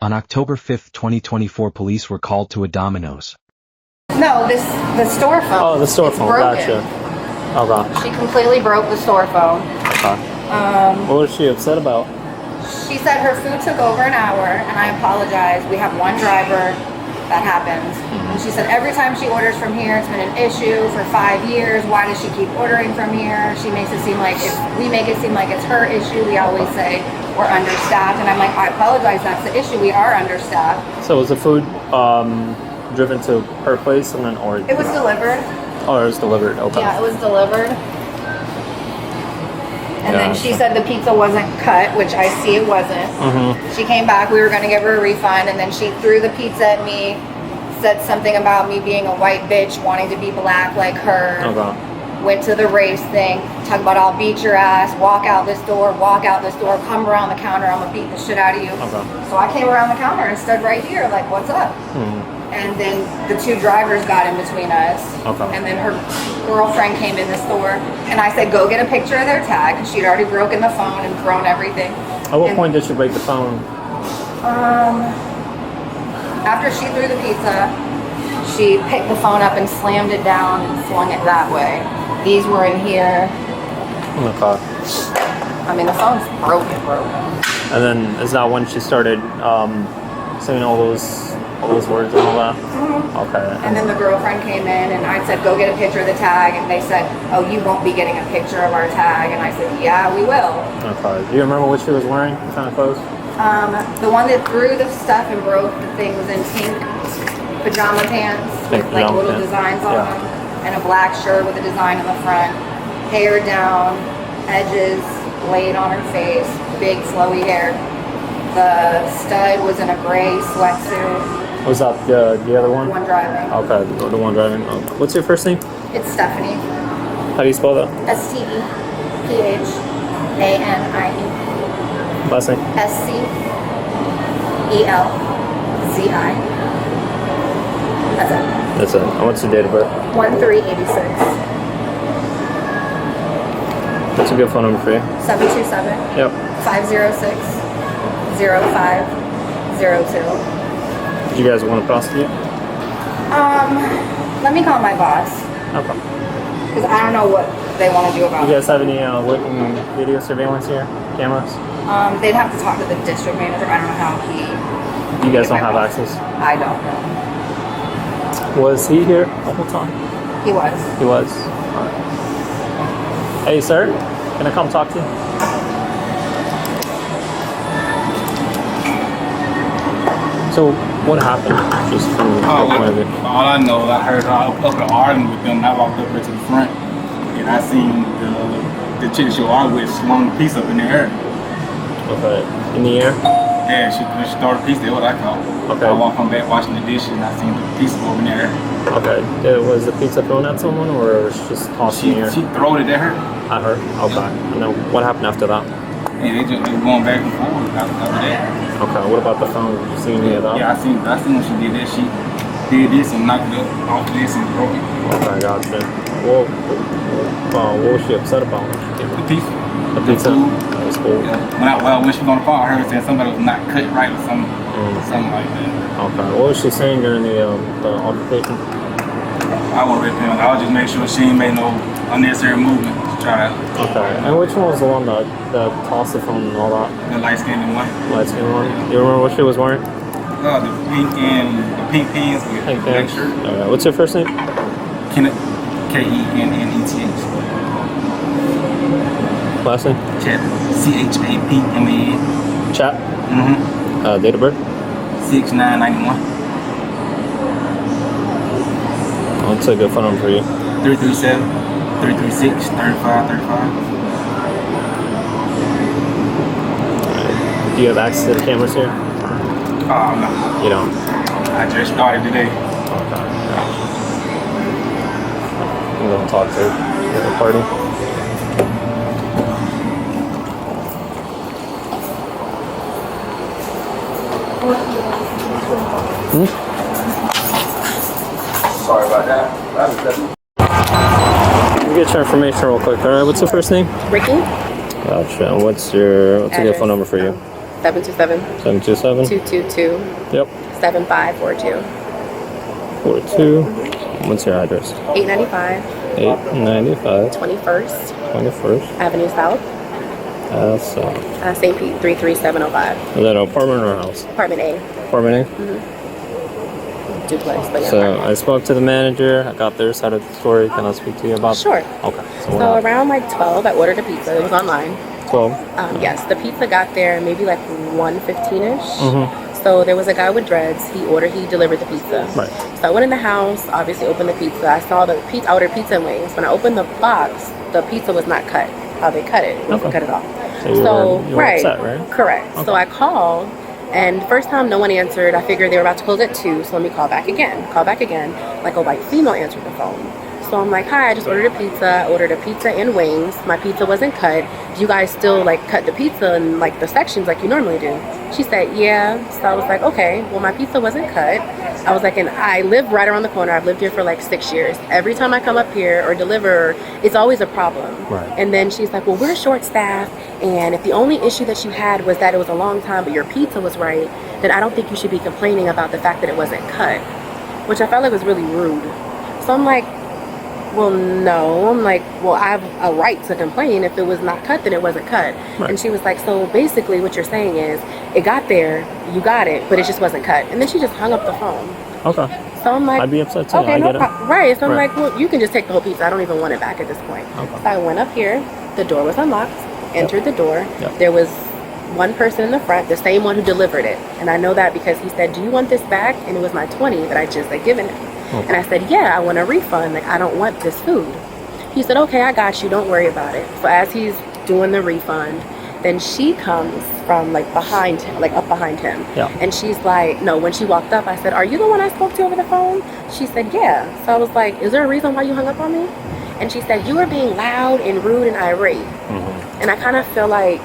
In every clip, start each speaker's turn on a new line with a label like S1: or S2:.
S1: On October 5, 2024, police were called to a Domino's.
S2: No, the store phone.
S3: Oh, the store
S2: It's
S3: phone.
S2: broken.
S3: Gotcha. Okay.
S2: She completely broke the store phone.
S3: Okay. What was she upset about?
S2: She said her food took over an hour, and I apologize. We have one driver. That happens. And she said every time she orders from here, it's been an issue for 5 years. Why does she keep ordering from here? She makes it seem like if we make it seem like it's her issue, we always say we're understaffed. And I'm like, I apologize. That's the issue. We are understaffed.
S3: So was the food driven to her place and then, or
S2: It was delivered.
S3: Oh, it was delivered. Okay.
S2: Yeah, it was delivered. And then she said the pizza wasn't cut, which I see it wasn't. She came back, we were going to give her a refund, and then she threw the pizza at me, said something about me being a white bitch, wanting to be black like her.
S3: Okay.
S2: Went to the race thing, talk about I'll beat your ass, walk out this door, come around the counter, I'm going to beat the shit out of you.
S3: Okay.
S2: So I came around the counter and stood right here like, what's up? And then the two drivers got in between us.
S3: Okay.
S2: And then her girlfriend came in the store, and I said, go get a picture of their tag. And she'd already broken the phone and thrown everything.
S3: At what point did she break the phone?
S2: After she threw the pizza, she picked the phone up and slammed it down and flung it that way. These were in here.
S3: Okay.
S2: I mean, the phone's broken.
S3: And then is that when she started saying all those words and all that? Okay.
S2: And then the girlfriend came in, and I said, go get a picture of the tag. And they said, oh, you won't be getting a picture of our tag. And I said, yeah, we will.
S3: Okay. Do you remember what she was wearing? What kind of clothes?
S2: The one that threw the stuff and broke the thing was in pink pajama pants with like little designs on them, and a black shirt with a design on the front. Hair down, edges laid on her face, big flowy hair. The stud was in a gray sweatsuit.
S3: Was that the other one?
S2: The one driving.
S3: Okay, the one driving. What's your first name?
S2: It's Stephanie.
S3: How do you spell that?
S2: Stephanie.
S3: Last name?
S2: Scelzi. That's it.
S3: That's it. And what's your date of birth?
S2: 1386.
S3: What's a good phone number for you?
S2: 727.
S3: Yep.
S2: 506 0502.
S3: Did you guys want to prosecute?
S2: Let me call my boss,
S3: Okay.
S2: because I don't know what they want to do about
S3: You
S2: it.
S3: guys have any working video surveillance here? Cameras?
S2: They'd have to talk to the district manager. I don't know how he...
S3: You guys don't have access?
S2: I don't know.
S3: Was he here the whole time?
S2: He was.
S3: He was? Alright. Hey, sir. Can I come talk to you? So, what happened? Just from your point of view.
S4: All I know, I heard her up and arguing with them, and I walked up there to the front, and I seen the chick that she was arguing with slung the piece up in the air.
S3: Okay. In the air?
S4: Yeah, she started a piece, that's what I call it.
S3: Okay.
S4: I walked home back washing the dishes, and I seen the piece go up in the air.
S3: Okay. Was the pizza thrown at someone, or was she just tossed in the air?
S4: She throwed it at her,
S3: At her? Okay. And then what happened after that?
S4: and they were going back and forth after that.
S3: Okay. What about the phone? Did you see any of that?
S4: Yeah, I seen when she did that. She did this and knocked it off this and broke it.
S3: Okay, gotcha. What was she upset about when she came
S4: The
S3: in?
S4: pizza.
S3: The pizza?
S4: food.
S3: That was cool.
S4: Yeah. When she was on the phone, I heard her saying somebody was not cut right or something, something like that.
S3: Okay. What was she saying during the altercation?
S4: I won't rip him. I'll just make sure she ain't made no unnecessary movement to try to
S3: Okay. And which one was the one that tossed the phone and all that?
S4: the light skinned one.
S3: Light skin one? You remember what she was wearing?
S4: The pink pants with
S3: Pink
S4: black
S3: pants.
S4: shirt.
S3: Okay. What's your first name?
S4: Kenneth, Kenneth.
S3: Last name?
S4: Chat. CHAPMAN.
S3: Chat? Date of birth?
S4: 6991.
S3: What's a good phone number for you?
S4: 337 336 3535.
S3: Do you have access to the cameras here?
S4: No.
S3: You don't?
S4: I just started today.
S3: Okay. I'm going to talk to the party.
S4: Sorry about that.
S3: Let me get your information real quick. All right. What's your first name?
S2: Ricky?
S3: Gotcha. What's a good phone number for you?
S5: 727
S3: 727.
S5: 222
S3: Yep.
S5: 7542.
S3: 42. What's your address?
S5: 895
S3: 895
S5: 21st
S3: 21st.
S5: Avenue South, St. Pete 33705.
S3: Is that an apartment or a house?
S5: Apartment A.
S3: Apartment A?
S5: Duplex, but yeah.
S3: So I spoke to the manager. I got their side of the story. Can I speak to you about?
S5: Sure.
S3: Okay.
S5: So around like 12, I ordered a pizza. It was online.
S3: 12.
S5: Yes, the pizza got there maybe like 1:15ish.
S3: Mm-hmm.
S5: So there was a guy with dreads. He delivered the pizza.
S3: Right.
S5: So I went in the house, obviously opened the pizza. I saw the pizza. I ordered pizza and wings. When I opened the box, the pizza was not cut. How they cut it? It wasn't cut at all.
S3: So you were upset, right?
S5: Correct.
S3: Okay.
S5: So I called, and first time no one answered. I figured they were about to close at 2, so let me call back again. Like a white female answered the phone. So I'm like, hi, I just ordered a pizza. I ordered a pizza and wings. My pizza wasn't cut. Do you guys still like cut the pizza in like the sections like you normally do? She said, yeah. So I was like, okay, well my pizza wasn't cut. I was like, and I live right around the corner. I've lived here for like 6 years. Every time I come up here or deliver, it's always a problem.
S3: Right.
S5: And then she's like, well, we're short staffed. And if the only issue that you had was that it was a long time, but your pizza was right, then I don't think you should be complaining about the fact that it wasn't cut, which I felt like was really rude. So I'm like, well, no. I'm like, well, I have a right to complain. If it was not cut, then it wasn't cut.
S3: Right.
S5: And she was like, so basically what you're saying is it got there, you got it, but it just wasn't cut. And then she just hung up the phone.
S3: Okay.
S5: So I'm like,
S3: I'd be upset too.
S5: okay,
S3: I
S5: no
S3: get it.
S5: problem. Right. So I'm
S3: Right.
S5: like, well, you can just take the whole pizza. I don't even want it back at this point.
S3: Okay.
S5: So I went up here. The door was unlocked. Entered the door.
S3: Yep.
S5: There was one person in the front, the same one who delivered it. And I know that because he said, do you want this back? And it was my 20 that I just had given him.
S3: Okay.
S5: And I said, yeah, I want a refund. Like, I don't want this food. He said, okay, I got you. Don't worry about it. So as he's doing the refund, then she comes from like behind him, like up behind him.
S3: Yeah.
S5: And she's like, no, when she walked up, I said, are you the one I spoke to over the phone? She said, yeah. So I was like, is there a reason why you hung up on me? And she said, you were being loud and rude and irate.
S3: Mm-hmm.
S5: And I kind of feel like,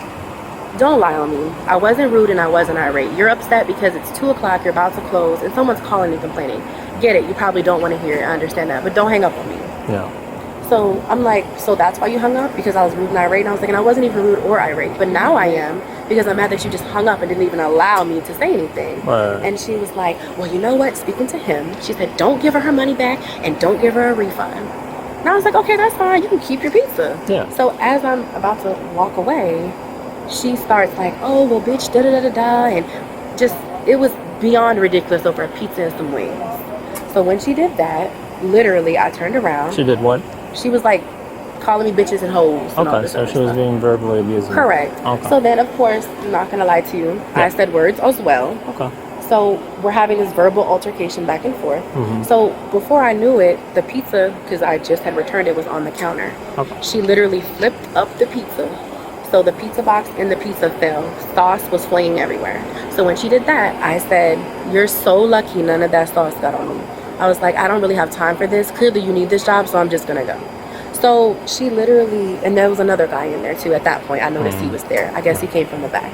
S5: don't lie on me. I wasn't rude and I wasn't irate. You're upset because it's 2 o'clock, you're about to close, and someone's calling and complaining. Get it, you probably don't want to hear it, I understand that, but don't hang up on me.
S3: Yeah.
S5: So I'm like, so that's why you hung up? Because I was rude and irate? And I was like, and I wasn't even rude or irate, but now I am, because I'm mad that you just hung up and didn't even allow me to say anything.
S3: Right.
S5: And she was like, well, you know what? Speaking to him, she said, don't give her money back and don't give her a refund. And I was like, okay, that's fine. You can keep your pizza.
S3: Yeah.
S5: So as I'm about to walk away, she starts like, oh, well, bitch, da-da-da-da-da. And just, it was beyond ridiculous over a pizza and some wings. So when she did that, literally, I turned around.
S3: She did what?
S5: She was like calling me bitches and hoes. And all
S3: Okay,
S5: this
S3: so
S5: other
S3: she was
S5: stuff.
S3: being verbally abusive.
S5: Correct.
S3: Okay.
S5: So then, of course, I'm not going to lie to you.
S3: Yeah.
S5: I said words as well.
S3: Okay.
S5: So we're having this verbal altercation back and forth.
S3: Mm-hmm.
S5: So before I knew it, the pizza, because I just had returned it, was on the counter.
S3: Okay.
S5: She literally flipped up the pizza. So the pizza box and the pizza fell. Sauce was flying everywhere. So when she did that, I said, you're so lucky none of that sauce got on me. I was like, I don't really have time for this. Clearly you need this job, so I'm just going to go. So she literally, and there was another guy in there too at that point. I noticed he was there. I guess he came from the back.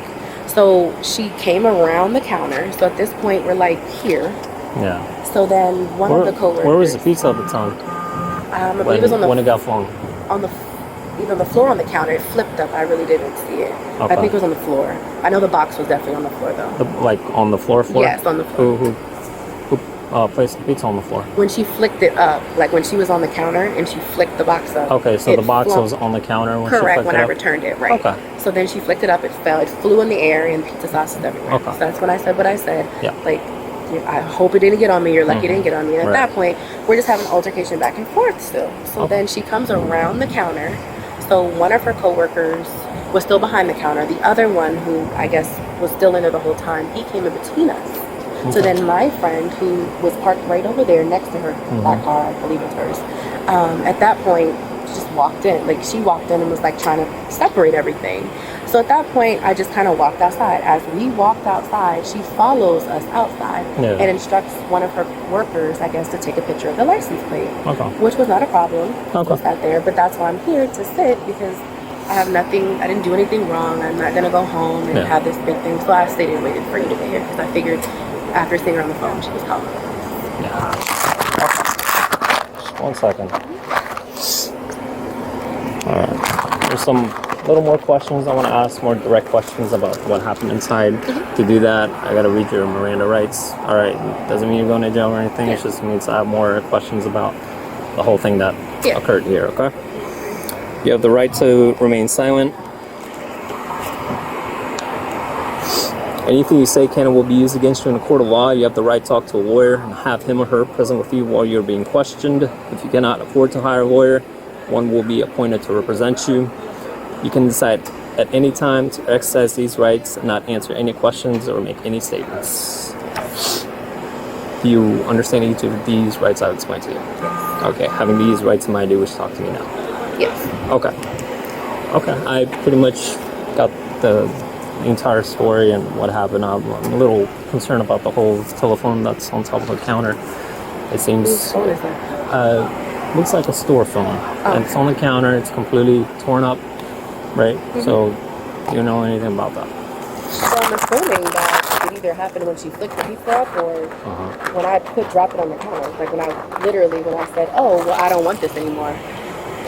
S5: So she came around the counter. So at this point, we're like here.
S3: Yeah.
S5: So then one of the coworkers.
S3: Where was the pizza at the time?
S5: I believe it was on
S3: when it got flung?
S5: on the either on the floor or on the counter. It flipped up. I really didn't see it.
S3: Okay.
S5: I think it was on the floor. I know the box was definitely on the floor though.
S3: Like on the floor?
S5: Yes, on the floor.
S3: Who placed the pizza on the floor?
S5: When she flicked it up, like when she was on the counter and she flicked the box up.
S3: Okay, so
S5: it
S3: the box
S5: flung-
S3: was on the counter when she
S5: Correct,
S3: flicked
S5: when
S3: it
S5: I
S3: up?
S5: returned it, right.
S3: Okay.
S5: So then she flicked it up, it fell, it flew in the air, and pizza sauce is everywhere.
S3: Okay.
S5: So that's when I said what I said.
S3: Yeah.
S5: Like, I hope it didn't get on me, you're lucky it didn't get on me. And at
S3: Right.
S5: that point, we're just having an altercation back and forth still. So
S3: Okay.
S5: then she comes around the counter. So one of her coworkers was still behind the counter. The other one, who I guess was still in there the whole time, he came in between us. So
S3: Okay.
S5: then my friend, who was parked right over there next to her, that car, I believe it's hers, at that point, just walked in. Like, she walked in and was like trying to separate everything. So at that point, I just kind of walked outside. As we walked outside, she follows us outside
S3: Yeah.
S5: and instructs one of her workers, I guess, to take a picture of the license plate,
S3: Okay.
S5: which was not a problem.
S3: Okay.
S5: I sat there, but that's why I'm here to sit, because I have nothing, I didn't do anything wrong. I'm not going to go home and
S3: Yeah.
S5: have this big thing. So I stayed and waited for you to get here, because I figured after seeing her on the phone, she was calling.
S3: Yeah. Just 1 second. Alright. There's some little more questions I want to ask, more direct questions about what happened inside. To do that, I got to read your Miranda rights. All right, doesn't mean you're going to jail or anything. It just means I have more questions about the whole thing that occurred here, okay? You have the right to remain silent. Anything you say can and will be used against you in a court of law. You have the right to talk to a lawyer and have him or her present with you while you're being questioned. If you cannot afford to hire a lawyer, one will be appointed to represent you. You can decide at any time to exercise these rights and not answer any questions or make any statements. Do you understand each of these rights I've explained to you?
S5: Yes.
S3: Okay, having these rights in mind, do you wish to talk to me now?
S5: Yes.
S3: Okay. Okay, I pretty much got the entire story and what happened. I'm a little concerned about the whole telephone that's on top of the counter. It seems...
S5: Whose phone is that?
S3: Looks like a store phone. And it's on the counter. It's completely torn up, right? So, do you know anything about that?
S5: So I'm assuming that it either happened when she flicked the pizza up or when I dropped it on the counter. Like when I said, oh, well, I don't want this anymore.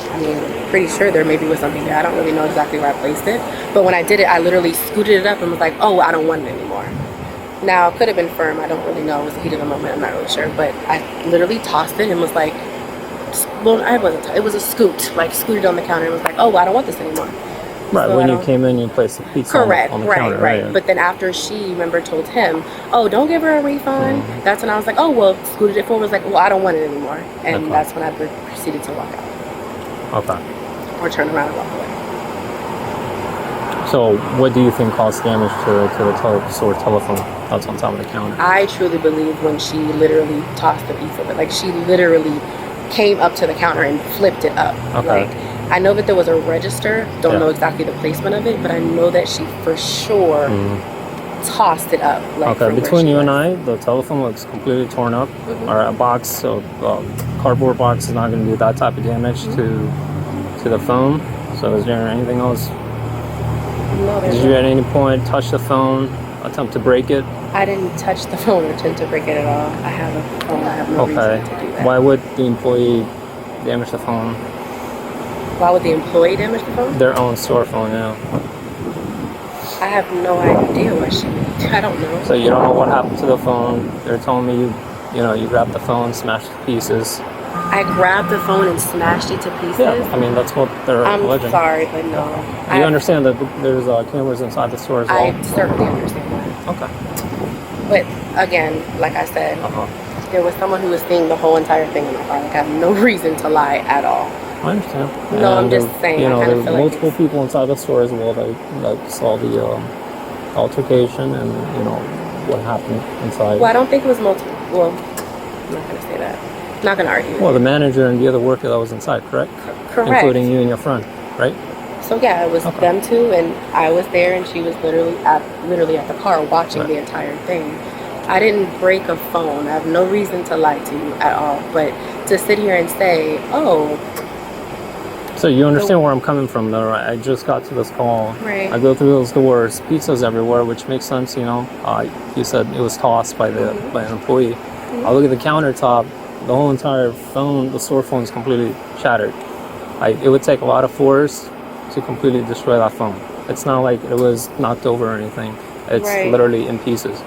S5: I mean, pretty sure there maybe was something there. I don't really know exactly where I placed it. But when I did it, I literally scooted it up and was like, oh, I don't want it anymore. Now, it could have been firm. I don't really know. It was the heat of the moment. I'm not really sure. But I literally tossed it and was like, well, it was a scoot. Like, scooted on the counter and was like, oh, I don't want this anymore.
S3: Right,
S5: So
S3: when you came in, you placed the pizza on the counter, right?
S5: But then after she, remember, told him, oh, don't give her a refund. That's when I was like, oh, well, scooted it forward. Was like, well, I don't want it anymore. And that's when I proceeded to walk out.
S3: Okay.
S5: Or turn around and walk away.
S3: So, what do you think caused damage to the store telephone that's on top of the counter?
S5: I truly believe when she literally tossed the pizza, but like she literally came up to the counter and flipped it up.
S3: Okay.
S5: Like, I know that there was a register. Don't know exactly the placement of it, but I know that she for sure tossed it up. Like,
S3: okay, between you and I, the telephone looks completely torn up. Or a box, so cardboard box is not going to do that type of damage to the phone. So is there anything else?
S5: No,
S3: Did you at any point touch the phone, attempt to break it?
S5: I didn't touch the phone or attempt to break it at all. I have a phone. I have no reason to do that.
S3: Why would the employee damage the phone?
S5: Why would the employee damage the phone?
S3: Their own store phone, yeah.
S5: I have no idea what she... I don't know.
S3: So you don't know what happened to the phone. They're telling me you grabbed the phone, smashed it to pieces.
S5: I grabbed the phone and smashed it to pieces?
S3: Yeah, I mean, that's what they're alleging.
S5: I'm sorry, but no.
S3: You understand that there's cameras inside the store as well?
S5: I certainly understand that.
S3: Okay.
S5: But again, like I said, there was someone who was seeing the whole entire thing in my car. Like, I have no reason to lie at all.
S3: I understand.
S5: No, I'm just saying.
S3: You know,
S5: I
S3: there's
S5: feel
S3: multiple people inside the store as well that saw the altercation and, what happened inside.
S5: Well, I don't think it was multiple. Well, I'm not going to say that. I'm not going to argue.
S3: Well, the manager and the other worker that was inside, correct?
S5: Correct.
S3: Including you and your friend, right?
S5: So yeah, it was them two, and I was there, and she was literally at the car watching the entire thing. I didn't break a phone. I have no reason to lie to you at all. But to sit here and say, oh...
S3: So you understand where I'm coming from, though, right? I just got to this call.
S5: Right.
S3: I go through those doors, pizza's everywhere, which makes sense, you said it was tossed by an employee. I look at the countertop, the whole entire phone, the store phone is completely shattered. It would take a lot of force to completely destroy that phone. It's not like it was knocked over or anything. It's literally in pieces.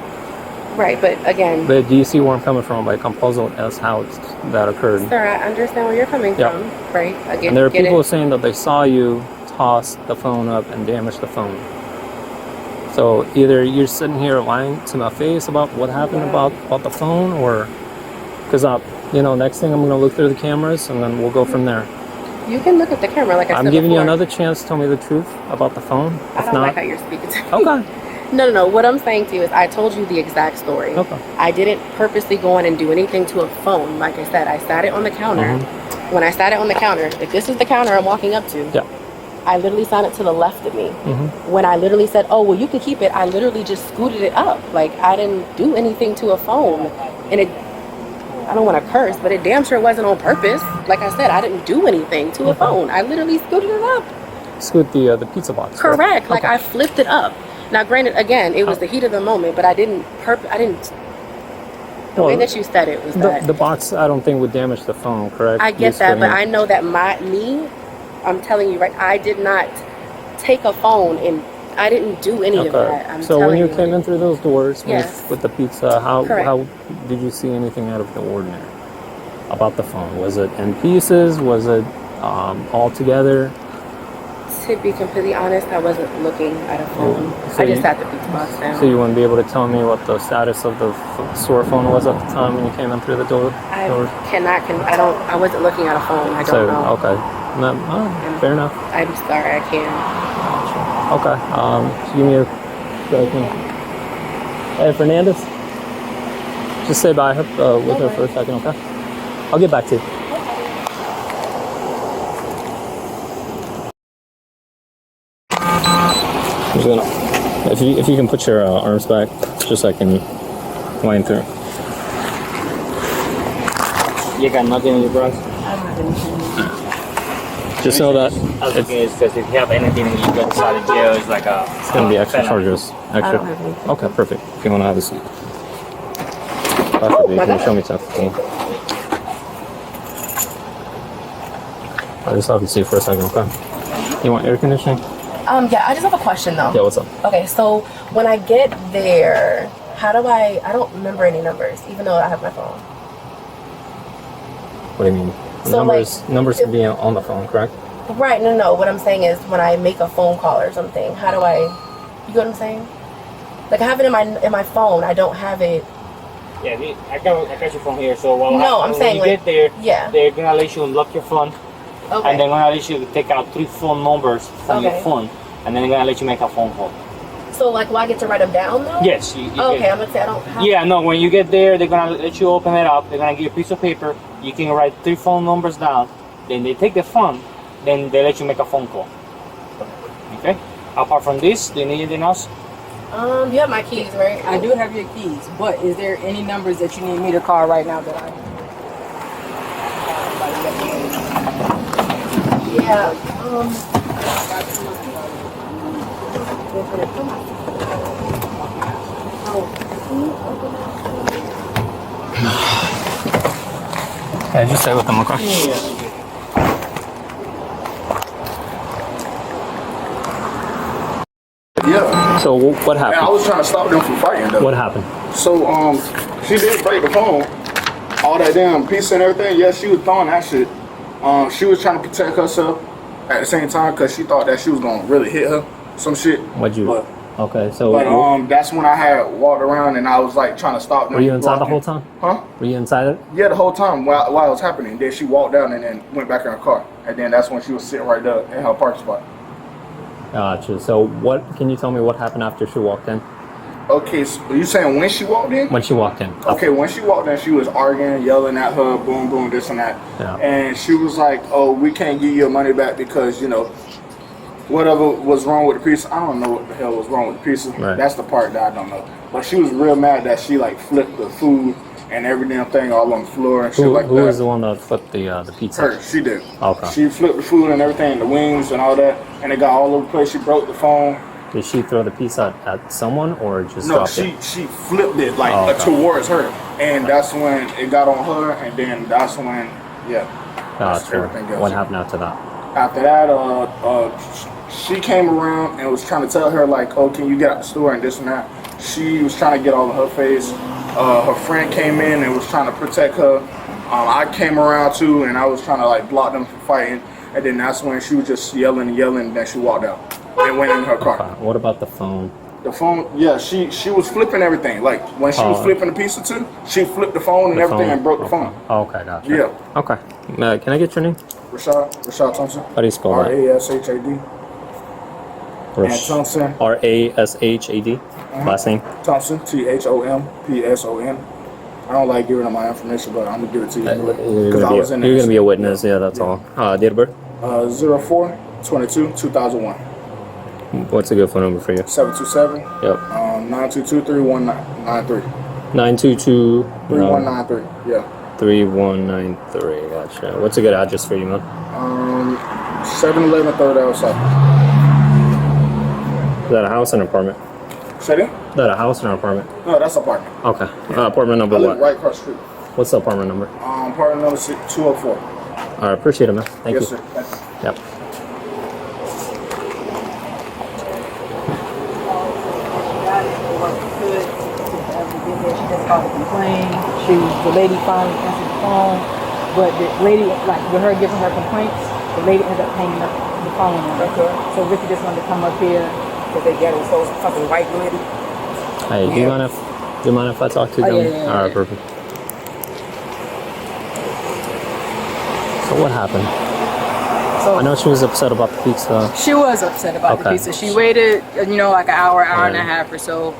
S5: Right, but again...
S3: But do you see where I'm coming from? Like, I'm puzzled as how that occurred.
S5: Sir, I understand where you're coming from, right? Again,
S3: and there are people saying that they saw you toss the phone up and damage the phone. So either you're sitting here lying to my face about what happened about the phone, or... Because, next thing I'm going to look through the cameras, and then we'll go from there.
S5: You can look at the camera, like I said
S3: I'm giving
S5: before.
S3: you another chance to tell me the truth about the phone.
S5: I don't like how you're speaking to me.
S3: Okay.
S5: No. What I'm saying to you is I told you the exact story.
S3: Okay.
S5: I didn't purposely go in and do anything to a phone. Like I said, I sat it on the counter. When I sat it on the counter, if this is the counter I'm walking up to, I literally sat it to the left of me. When I literally said, oh, well, you can keep it, I literally just scooted it up. Like, I didn't do anything to a phone. And I don't want to curse, but it damn sure wasn't on purpose. Like I said, I didn't do anything to a phone. I literally scooted it up.
S3: Scoot the pizza box.
S5: Correct.
S3: Right?
S5: Like, I flipped it up. Now, granted, again, it was the heat of the moment, but I didn't. The way that you said it was that
S3: the box, I don't think would damage the phone, correct?
S5: I get that, but I know that I'm telling you, right? I did not take a phone, and I didn't do any of that. I'm
S3: so when you
S5: telling
S3: came in through those doors
S5: Yes.
S3: with the pizza, how
S5: Correct.
S3: did you see anything out of the ordinary about the phone? Was it in pieces? Was it all together?
S5: To be completely honest, I wasn't looking at a phone.
S3: So
S5: I just
S3: you-
S5: sat the pizza box down.
S3: So you wouldn't be able to tell me what the status of the store phone was at the time when you came in through the door?
S5: I
S3: doors?
S5: cannot. I wasn't looking at a phone. I don't know.
S3: Okay. No, fair enough.
S5: I'm sorry. I can't.
S3: Okay. Give me a second. Hey, Fernandez. Just say bye with her for a second, okay? I'll get back to you. I'm just gonna, if you can put your arms back, just so I can wind through.
S6: You got nothing in your bras?
S3: Just know that
S6: I was looking because if you have anything you get inside of jail, it's like a.
S3: it's gonna be extra
S6: penalty.
S3: charges.
S5: I
S3: Extra.
S5: don't have anything.
S3: Okay, perfect. If you wanna have a seat. Dr. B,
S5: my
S3: can you
S5: God.
S3: show me something? I'll just have you see for a second, okay? You want air conditioning?
S5: Yeah, I just have a question though.
S3: Yeah, what's up?
S5: Okay, so when I get there, how do I don't remember any numbers, even though I have my phone.
S3: What do you mean?
S5: So,
S3: numbers can be on the phone, correct?
S5: Right, no. What I'm saying is when I make a phone call or something, how do I, you get what I'm saying? Like I have it in my phone, I don't have it.
S6: Yeah, I got your phone here. So
S5: No, I'm saying,
S6: when you
S5: like,
S6: get there,
S5: yeah.
S6: they're gonna let you unlock your phone,
S5: Okay.
S6: and they're gonna let you take out 3 phone numbers from your
S5: Okay.
S6: phone, and then they're gonna let you make a phone call.
S5: So like, will I get to write them down though?
S6: Yes, you
S5: Okay,
S6: get-
S5: I'm gonna say I don't have.
S6: Yeah, no, when you get there, they're gonna let you open it up. They're gonna give you a piece of paper. You can write 3 phone numbers down. Then they take the phone. Then they let you make a phone call. Okay? Apart from this, do you need anything else?
S5: You have my keys, right?
S7: I do have your keys, but is there any numbers that you need me to call right now that I?
S5: Yeah.
S3: Yeah, just stay with them, okay?
S8: Yeah.
S3: So what
S8: And I
S3: happened?
S8: was trying to stop them from fighting though.
S3: What happened?
S8: So she did break the phone. All that damn pizza and everything. Yeah, she was throwing that shit. She was trying to protect herself at the same time because she thought that she was gonna really hit her. Some shit.
S3: What'd you?
S8: But,
S3: Okay, so
S8: that's when I had walked around and I was like trying to stop them.
S3: were you inside the
S8: blocking.
S3: whole time?
S8: Huh?
S3: Were you inside it?
S8: Yeah, the whole time while it was happening. Then she walked down and then went back in her car. And then that's when she was sitting right there in her parking spot.
S3: Gotcha. So what? Can you tell me what happened after she walked in?
S8: Okay, so you saying when she walked in?
S3: When she walked in.
S8: Okay, when she walked in, she was arguing, yelling at her, boom, boom, this and that.
S3: Yeah.
S8: And she was like, oh, we can't give you your money back because, you know, whatever was wrong with the pizza. I don't know what the hell was wrong with the pizza.
S3: Right.
S8: That's the part that I don't know. But she was real mad that she, like, flipped the food and every damn thing all on the floor and shit like
S3: Who
S8: that.
S3: was the one that flipped the pizza?
S8: Her, she did.
S3: Okay.
S8: She flipped the food and everything, the wings and all that, and it got all over the place. She broke the phone.
S3: Did she throw the pizza at someone or just
S8: No,
S3: dropped
S8: she
S3: it?
S8: she flipped it like
S3: Oh, okay.
S8: towards her, and that's when it got on her, and then that's when
S3: Gotcha.
S8: everything else.
S3: What happened after that?
S8: After that, she came around and was trying to tell her like, oh, can you get out the store and this and that. She was trying to get all in her face. Her friend came in and was trying to protect her. I came around too, and I was trying to like block them from fighting. And then that's when she was just yelling and yelling, and then she walked out and went in her car.
S3: What about the phone?
S8: The phone, yeah, she was flipping everything. Like when she was flipping the pizza too, she flipped the phone and everything and broke the phone.
S3: Okay, gotcha.
S8: Yeah.
S3: Okay. Can I get your name?
S8: Rashad Thompson.
S3: How do you spell that?
S8: R-A-S-H-A-D. And Thompson.
S3: R-A-S-H-A-D. Last name?
S8: Thompson. Thompson. I don't like giving up my information, but I'm gonna give it to you anyway.
S3: You're
S8: Because I was in there.
S3: gonna be a witness. Yeah, that's all. Date of birth?
S8: 04/22/2001.
S3: What's a good phone number for you?
S8: 727
S3: Yep.
S8: 922-3193.
S3: 922
S8: 3193. Yeah.
S3: 3193. Gotcha. What's a good address for you, man?
S8: 711 3rd Ave South.
S3: Is that a house or an apartment?
S8: Say that?
S3: Is that a house or an apartment?
S8: No, that's apartment.
S3: Okay. Apartment
S8: I
S3: number
S8: live
S3: what?
S8: right across the street.
S3: What's the apartment number?
S8: Apartment number 204.
S3: All right, appreciate it, man. Thank
S8: Yes,
S3: you.
S8: sir. Thank you.
S3: Yep.
S7: called to complain. The lady finally answered the phone, but the lady, like with her giving her complaints, the lady ended up hanging up the phone on her. So Ricky just wanted to come up here because they got it so fucking white lady.
S3: Hey, do you mind if I talk to them?
S7: Yeah.
S3: All right, perfect. So what happened?
S7: So
S3: I know she was upset about the pizza.
S7: she was upset about the pizza. She waited, like an hour and a half or so.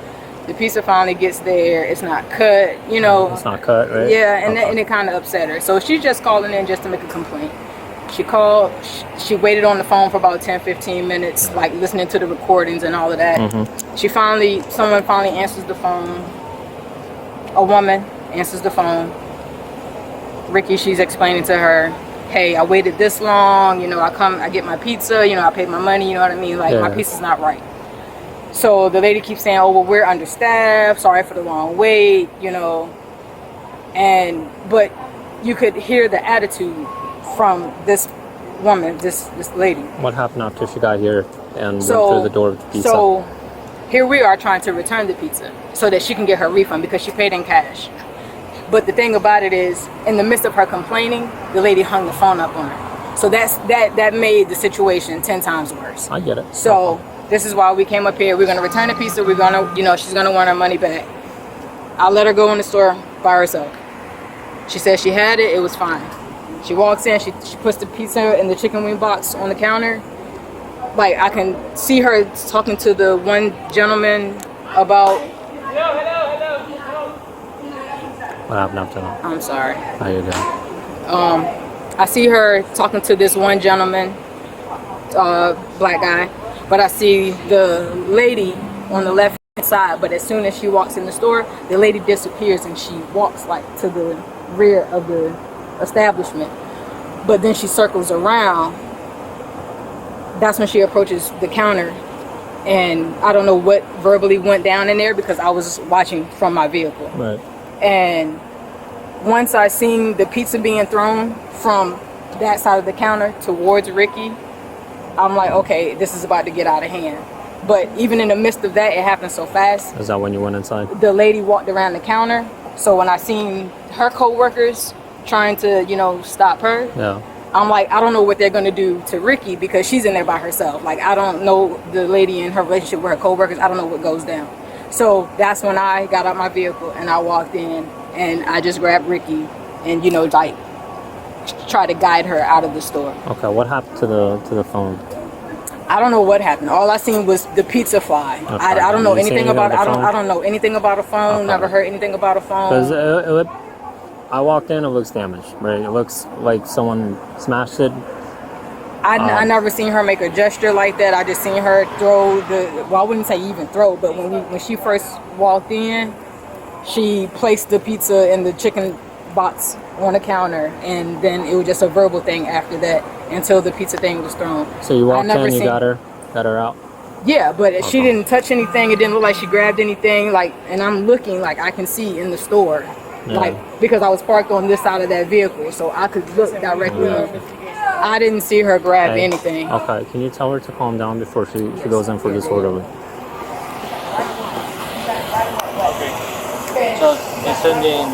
S7: The pizza finally gets there. It's not cut,
S3: It's not cut, right?
S7: Yeah, and it kind of upset her. So she's just calling in just to make a complaint. She called, she waited on the phone for about 10-15 minutes, like listening to the recordings and all of that. Someone finally answers the phone. A woman answers the phone. Ricky, she's explaining to her, hey, I waited this long, I get my pizza, I paid my money, you know what I mean? Like, my pizza's not right. So the lady keeps saying, oh, well, we're understaffed, sorry for the long wait, but you could hear the attitude from this woman, this lady.
S3: What happened after she got here and went through the door with the pizza?
S7: So here we are trying to return the pizza so that she can get her refund because she paid in cash. But the thing about it is, in the midst of her complaining, the lady hung the phone up on her. So that made the situation 10 times worse.
S3: I get it.
S7: So this is why we came up here. We're gonna return the pizza. We're gonna, she's gonna want her money back. I let her go in the store by herself. She said she had it. It was fine. She walks in. She puts the pizza in the chicken wing box on the counter. Like I can see her talking to the one gentleman about.
S3: What happened after that?
S7: I'm sorry.
S3: How you doing?
S7: I see her talking to this one gentleman, black guy, but I see the lady on the left side. But as soon as she walks in the store, the lady disappears and she walks like to the rear of the establishment. But then she circles around. That's when she approaches the counter, and I don't know what verbally went down in there because I was watching from my vehicle.
S3: Right.
S7: And once I seen the pizza being thrown from that side of the counter towards Ricky, I'm like, okay, this is about to get out of hand. But even in the midst of that, it happened so fast.
S3: Is that when you went inside?
S7: The lady walked around the counter. So when I seen her co-workers trying to, stop her,
S3: Yeah.
S7: I'm like, I don't know what they're going to do to Ricky because she's in there by herself. Like, I don't know the lady in her relationship with her co-workers. I don't know what goes down. So that's when I got out my vehicle and I walked in and I just grabbed Ricky and, try to guide her out of the store.
S3: Okay, what happened to the phone?
S7: I don't know what happened. All I seen was the pizza fly.
S3: Okay.
S7: I don't know
S3: You seen
S7: anything
S3: anything
S7: about it.
S3: on the phone?
S7: I don't know anything about a phone.
S3: Okay.
S7: Never heard anything about a phone.
S3: Because I walked in, it looks damaged, right? It looks like someone smashed it.
S7: I never seen her make a gesture like that. I just seen her throw I wouldn't say even throw, but when she first walked in, she placed the pizza in the chicken box on the counter, and then it was just a verbal thing after that until the pizza thing was thrown.
S3: So you walked in, you got her out?
S7: Yeah, but she didn't touch anything. It didn't look like she grabbed anything. And I'm looking like I can see in the store, because I was parked on this side of that vehicle, so I could look directly. I didn't see her grab anything.
S3: Okay, can you tell her to calm down before she goes in for disorderly?
S6: So, it's sending